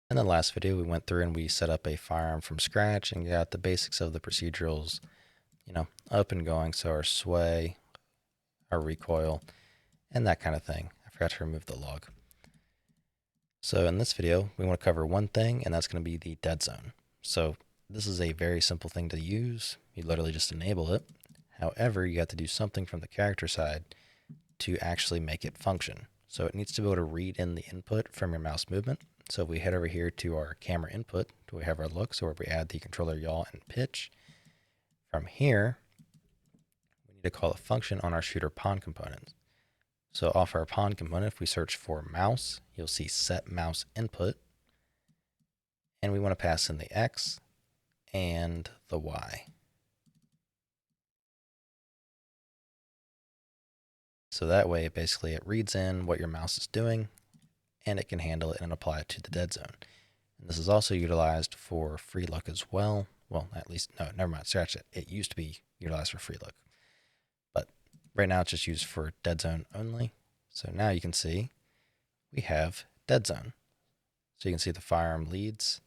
In the last video, we went through and we set up a firearm from scratch and got the basics of the procedurals, up and going. So our sway, our recoil, and that kind of thing. I forgot to remove the log. So in this video, we want to cover one thing, and that's going to be the dead zone. So this is a very simple thing to use. You literally just enable it. However, you have to do something from the character side to actually make it function. So it needs to be able to read in the input from your mouse movement. So if we head over here to our camera input, we have our look, so where we add the controller yaw and pitch. From here, we need to call a function on our shooter pawn component. So off our pawn component, if we search for mouse, you'll see set mouse input. And we want to pass in the X and the Y. So that way, basically, it reads in what your mouse is doing, and it can handle it and apply it to the dead zone. And this is also utilized for free look as well. Well, at least, no, never mind, scratch it. It used to be utilized for free look. But right now it's just used for dead zone only. So now you can see we have dead zone. So you can see the firearm leads.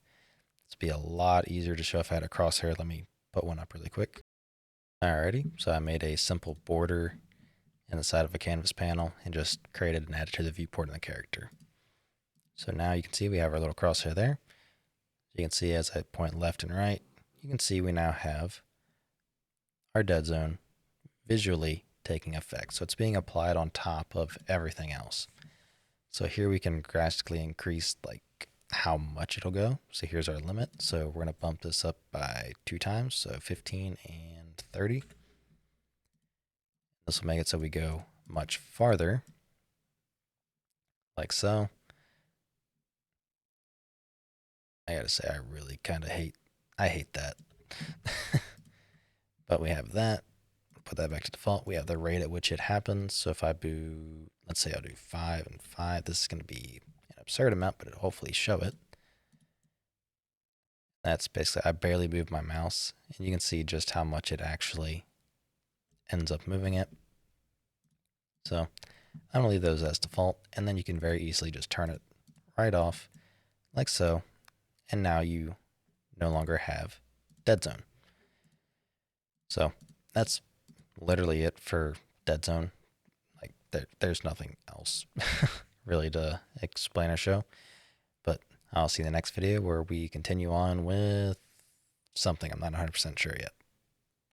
This would be a lot easier to show if I had a crosshair. Let me put one up really quick. Alrighty, so I made a simple border in the side of a canvas panel and just created and added to the viewport in the character. So now you can see we have our little crosshair there. You can see as I point left and right, you can see we now have our dead zone visually taking effect. So it's being applied on top of everything else. So here we can drastically increase like how much it'll go. So here's our limit. So we're going to bump this up by 2 times, so 15 and 30. This will make it so we go much farther, like so. I gotta say, I really kind of hate that. But we have that. Put that back to default. We have the rate at which it happens. So if I do, let's say I'll do 5 and 5, this is going to be an absurd amount, but it'll hopefully show it. That's basically, I barely move my mouse, and you can see just how much it actually ends up moving it. So I'm going to leave those as default, and then you can very easily just turn it right off, like so, and now you no longer have dead zone. So that's literally it for dead zone. Like there's nothing else really to explain or show. But I'll see you in the next video where we continue on with something I'm not 100% sure yet.